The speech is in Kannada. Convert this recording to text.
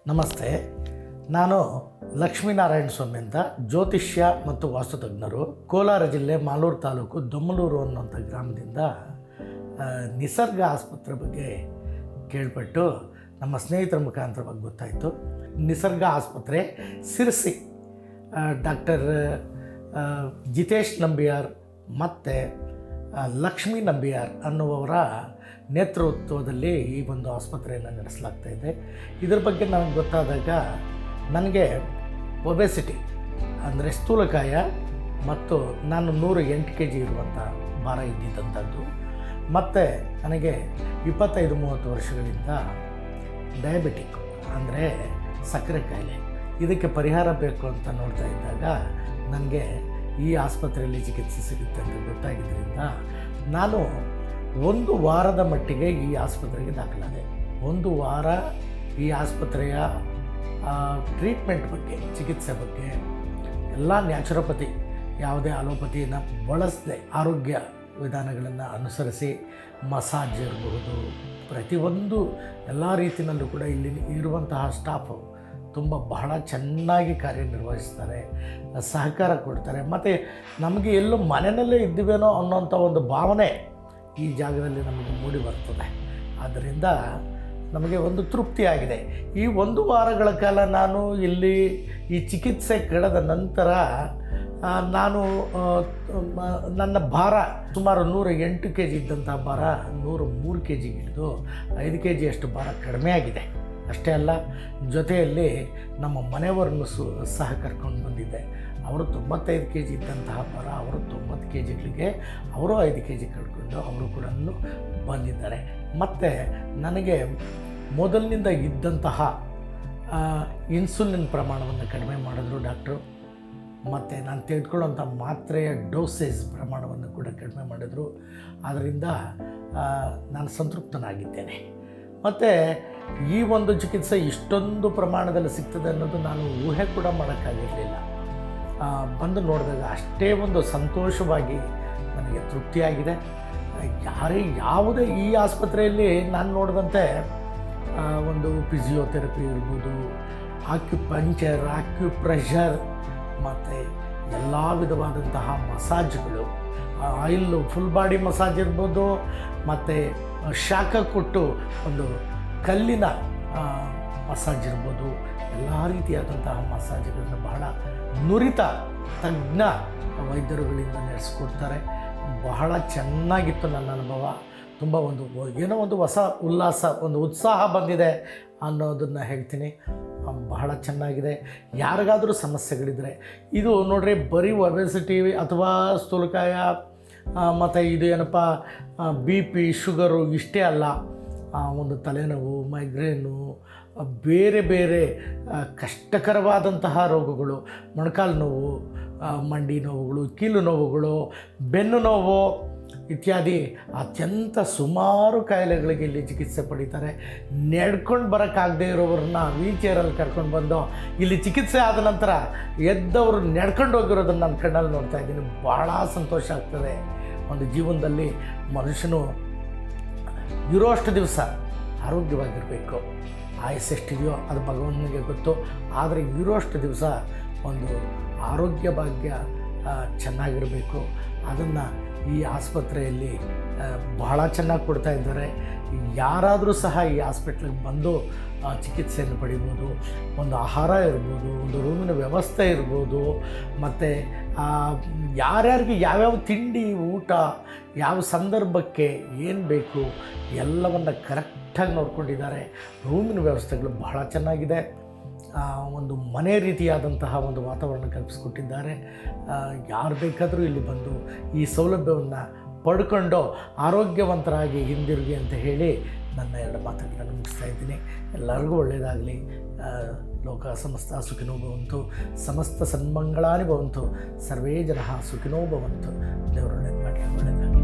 ನಮಸ್ತೆ. ನಾನು ಲಕ್ಷ್ಮೀನಾರಾಯಣ ಸ್ವಾಮಿ ಅಂತ ಜ್ಯೋತಿಷ್ಯ ಮತ್ತು ವಾಸ್ತುತಜ್ಞರು. ಕೋಲಾರ ಜಿಲ್ಲೆ ಮಾಲೂರು ತಾಲೂಕು ದೊಮ್ಮಲೂರು ಅನ್ನುವಂಥ ಗ್ರಾಮದಿಂದ ನಿಸರ್ಗ ಆಸ್ಪತ್ರೆ ಬಗ್ಗೆ ಕೇಳ್ಪಟ್ಟು ನಮ್ಮ ಸ್ನೇಹಿತರ ಮುಖಾಂತರವಾಗಿ ಗೊತ್ತಾಯಿತು. ನಿಸರ್ಗ ಆಸ್ಪತ್ರೆ ಸಿರ್ಸಿ ಡಾಕ್ಟರ್ ಜಿತೇಶ್ ನಂಬಿಯಾರ್ ಮತ್ತು ಲಕ್ಷ್ಮೀ ನಂಬಿಯಾರ್ ಅನ್ನುವವರ ನೇತೃತ್ವದಲ್ಲಿ ಈ ಒಂದು ಆಸ್ಪತ್ರೆಯನ್ನು ನಡೆಸಲಾಗ್ತಾ ಇದೆ. ಇದರ ಬಗ್ಗೆ ನನಗೆ ಗೊತ್ತಾದಾಗ ನನಗೆ ಒಬೆಸಿಟಿ ಅಂದರೆ ಸ್ಥೂಲಕಾಯ ಮತ್ತು ನಾನು 108 kg ಇರುವಂಥ ಭಾರ ಇದ್ದಿದ್ದಂಥದ್ದು, ಮತ್ತು ನನಗೆ 25-30 ವರ್ಷಗಳಿಂದ ಡಯಾಬಿಟಿಕ್ ಅಂದರೆ ಸಕ್ಕರೆ ಕಾಯಿಲೆ, ಇದಕ್ಕೆ ಪರಿಹಾರ ಬೇಕು ಅಂತ ನೋಡ್ತಾ ಇದ್ದಾಗ ನನಗೆ ಈ ಆಸ್ಪತ್ರೆಯಲ್ಲಿ ಚಿಕಿತ್ಸೆ ಸಿಗುತ್ತೆ ಅಂತ ಗೊತ್ತಾಗಿದ್ದರಿಂದ ನಾನು 1 ವಾರದ ಮಟ್ಟಿಗೆ ಈ ಆಸ್ಪತ್ರೆಗೆ ದಾಖಲಾದೆ. 1 ವಾರ ಈ ಆಸ್ಪತ್ರೆಯ ಟ್ರೀಟ್ಮೆಂಟ್ ಬಗ್ಗೆ, ಚಿಕಿತ್ಸೆ ಬಗ್ಗೆ ಎಲ್ಲ ನ್ಯಾಚುರೋಪತಿ, ಯಾವುದೇ ಅಲೋಪತಿಯನ್ನು ಬಳಸದೆ ಆರೋಗ್ಯ ವಿಧಾನಗಳನ್ನು ಅನುಸರಿಸಿ ಮಸಾಜ್ ಇರಬಹುದು, ಪ್ರತಿಯೊಂದು ಎಲ್ಲ ರೀತಿಯಲ್ಲೂ ಕೂಡ ಇಲ್ಲಿ ಇರುವಂತಹ ಸ್ಟಾಫು ಬಹಳ ಚೆನ್ನಾಗಿ ಕಾರ್ಯನಿರ್ವಹಿಸ್ತಾರೆ, ಸಹಕಾರ ಕೊಡ್ತಾರೆ. ಮತ್ತು ನಮಗೆ ಎಲ್ಲೋ ಮನೆಯಲ್ಲೇ ಇದ್ದೀವೇನೋ ಅನ್ನೋಂಥ ಒಂದು ಭಾವನೆ ಈ ಜಾಗದಲ್ಲಿ ನಮಗೆ ಮೂಡಿ ಬರ್ತದೆ. ಆದ್ದರಿಂದ ನಮಗೆ ಒಂದು ತೃಪ್ತಿಯಾಗಿದೆ. ಈ 1 ವಾರಗಳ ಕಾಲ ನಾನು ಇಲ್ಲಿ ಈ ಚಿಕಿತ್ಸೆ ಕಳೆದ ನಂತರ ನಾನು ನನ್ನ ಭಾರ ಸುಮಾರು 108 kg ಇದ್ದಂಥ ಭಾರ 103 kg ಹಿಡಿದು 5 kg ಅಷ್ಟು ಭಾರ ಕಡಿಮೆ ಆಗಿದೆ. ಅಷ್ಟೇ ಅಲ್ಲ, ಜೊತೆಯಲ್ಲಿ ನಮ್ಮ ಮನೆಯವರನ್ನು ಸಹ ಕರ್ಕೊಂಡು ಬಂದಿದ್ದೆ. ಅವರು 95 kg ಇದ್ದಂತಹ ಭಾರ ಅವರು 90 kgಗಳಿಗೆ ಅವರು 5 kg ಕಳ್ಕೊಂಡು ಅವರು ಕೂಡ ಬಂದಿದ್ದಾರೆ. ಮತ್ತು ನನಗೆ ಮೊದಲಿನಿಂದ ಇದ್ದಂತಹ ಇನ್ಸುಲಿನ್ ಪ್ರಮಾಣವನ್ನು ಕಡಿಮೆ ಮಾಡಿದ್ರು ಡಾಕ್ಟ್ರು, ಮತ್ತು ನಾನು ತೆಗೆದುಕೊಳ್ಳುವಂಥ ಮಾತ್ರೆಯ ಡೋಸೇಜ್ ಪ್ರಮಾಣವನ್ನು ಕೂಡ ಕಡಿಮೆ ಮಾಡಿದ್ರು. ಆದ್ದರಿಂದ ನಾನು ಸಂತೃಪ್ತನಾಗಿದ್ದೇನೆ. ಮತ್ತು ಈ ಒಂದು ಚಿಕಿತ್ಸೆ ಇಷ್ಟೊಂದು ಪ್ರಮಾಣದಲ್ಲಿ ಸಿಗ್ತದೆ ಅನ್ನೋದು ನಾನು ಊಹೆ ಕೂಡ ಮಾಡೋಕ್ಕಾಗಿರಲಿಲ್ಲ. ಬಂದು ನೋಡಿದಾಗ ಅಷ್ಟೇ ಒಂದು ಸಂತೋಷವಾಗಿ ನನಗೆ ತೃಪ್ತಿಯಾಗಿದೆ. ಯಾವುದೇ ಈ ಆಸ್ಪತ್ರೆಯಲ್ಲಿ ನಾನು ನೋಡಿದಂತೆ ಒಂದು ಫಿಸಿಯೋಥೆರಪಿ ಇರ್ಬೋದು, ಆಕ್ಯುಪಂಕ್ಚರ್, ಆಕ್ಯುಪ್ರೆಷರ್ ಮತ್ತು ಎಲ್ಲ ವಿಧವಾದಂತಹ ಮಸಾಜ್ಗಳು, ಆಯಿಲ್ ಫುಲ್ ಬಾಡಿ ಮಸಾಜ್ ಇರ್ಬೋದು, ಮತ್ತು ಶಾಖ ಕೊಟ್ಟು ಒಂದು ಕಲ್ಲಿನ ಮಸಾಜ್ ಇರ್ಬೋದು, ಎಲ್ಲ ರೀತಿಯಾದಂತಹ ಮಸಾಜ್ಗಳನ್ನು ಬಹಳ ನುರಿತ ತಜ್ಞ ವೈದ್ಯರುಗಳಿಂದ ನಡೆಸ್ಕೊಡ್ತಾರೆ. ಬಹಳ ಚೆನ್ನಾಗಿತ್ತು ನನ್ನ ಅನುಭವ. ತುಂಬ ಏನೋ ಒಂದು ಹೊಸ ಉಲ್ಲಾಸ, ಒಂದು ಉತ್ಸಾಹ ಬಂದಿದೆ ಅನ್ನೋದನ್ನು ಹೇಳ್ತೀನಿ. ಬಹಳ ಚೆನ್ನಾಗಿದೆ. ಯಾರಿಗಾದರೂ ಸಮಸ್ಯೆಗಳಿದ್ದರೆ ಇದು ನೋಡ್ರಿ, ಬರೀ ಒಬೆಸಿಟಿ ಅಥವಾ ಸ್ಥೂಲಕಾಯ ಮತ್ತು ಇದು ಏನಪ್ಪ BP, ಶುಗರು ಇಷ್ಟೇ ಅಲ್ಲ. ಒಂದು ತಲೆನೋವು, ಮೈಗ್ರೇನು, ಬೇರೆ ಬೇರೆ ಕಷ್ಟಕರವಾದಂತಹ ರೋಗಗಳು, ಮೊಣಕಾಲು ನೋವು, ಮಂಡಿ ನೋವುಗಳು, ಕೀಲು ನೋವುಗಳು, ಬೆನ್ನು ನೋವು ಇತ್ಯಾದಿ ಅತ್ಯಂತ ಸುಮಾರು ಕಾಯಿಲೆಗಳಿಗೆ ಇಲ್ಲಿ ಚಿಕಿತ್ಸೆ ಪಡೀತಾರೆ. ನಡ್ಕೊಂಡು ಬರೋಕ್ಕಾಗದೇ ಇರೋವ್ರನ್ನ ವೀಲ್ಚೇರಲ್ಲಿ ಕರ್ಕೊಂಡು ಬಂದು ಇಲ್ಲಿ ಚಿಕಿತ್ಸೆ ಆದ ನಂತರ ಎದ್ದವರು ನಡ್ಕೊಂಡು ಹೋಗಿರೋದನ್ನು ನನ್ನ ಕಣ್ಣಲ್ಲಿ ನೋಡ್ತಾ ಇದ್ದೀನಿ. ಭಾಳ ಸಂತೋಷ ಆಗ್ತದೆ. ಒಂದು ಜೀವನದಲ್ಲಿ ಮನುಷ್ಯನು ಇರೋಷ್ಟು ದಿವಸ ಆರೋಗ್ಯವಾಗಿರಬೇಕು. ಆಯಸ್ಸೆಷ್ಟಿದೆಯೋ ಅದು ಭಗವಂತನಿಗೆ ಗೊತ್ತು. ಆದರೆ ಇರೋಷ್ಟು ದಿವಸ ಒಂದು ಆರೋಗ್ಯ ಭಾಗ್ಯ ಚೆನ್ನಾಗಿರಬೇಕು. ಅದನ್ನು ಈ ಆಸ್ಪತ್ರೆಯಲ್ಲಿ ಬಹಳ ಚೆನ್ನಾಗಿ ಕೊಡ್ತಾ ಇದ್ದಾರೆ. ಯಾರಾದರೂ ಸಹ ಈ ಹಾಸ್ಪಿಟ್ಲಿಗೆ ಬಂದು ಚಿಕಿತ್ಸೆಯನ್ನು ಪಡಿಬೋದು. ಒಂದು ಆಹಾರ ಇರ್ಬೋದು, ಒಂದು ರೂಮಿನ ವ್ಯವಸ್ಥೆ ಇರ್ಬೋದು, ಮತ್ತು ಯಾರ್ಯಾರಿಗೆ ಯಾವ್ಯಾವ ತಿಂಡಿ, ಊಟ, ಯಾವ ಸಂದರ್ಭಕ್ಕೆ ಏನು ಬೇಕು ಎಲ್ಲವನ್ನು ಕರೆಕ್ಟಾಗಿ ನೋಡ್ಕೊಂಡಿದ್ದಾರೆ. ರೂಮಿನ ವ್ಯವಸ್ಥೆಗಳು ಬಹಳ ಚೆನ್ನಾಗಿದೆ. ಒಂದು ಮನೆ ರೀತಿಯಾದಂತಹ ಒಂದು ವಾತಾವರಣ ಕಲ್ಪಿಸ್ಕೊಟ್ಟಿದ್ದಾರೆ. ಯಾರು ಬೇಕಾದರೂ ಇಲ್ಲಿ ಬಂದು ಈ ಸೌಲಭ್ಯವನ್ನು ಪಡ್ಕೊಂಡು ಆರೋಗ್ಯವಂತರಾಗಿ ಹಿಂದಿರುಗಿ ಅಂತ ಹೇಳಿ ನನ್ನ 2 ಮಾತುಗಳನ್ನು ಮುಗಿಸ್ತಾ ಇದ್ದೀನಿ. ಎಲ್ಲರಿಗೂ ಒಳ್ಳೆಯದಾಗಲಿ. ಲೋಕ ಸಮಸ್ತ ಸುಖಿನೋ ಭವಂತು, ಸಮಸ್ತ ಸನ್ಮಂಗಳಾನಿ ಭವಂತು, ಸರ್ವೇ ಜನಃ ಸುಖಿನೋ ಭವಂತು. ದೇವರು ಒಳ್ಳೆಯದು ಮಾಡಲಿ, ಒಳ್ಳೆಯದಾಗಲಿ.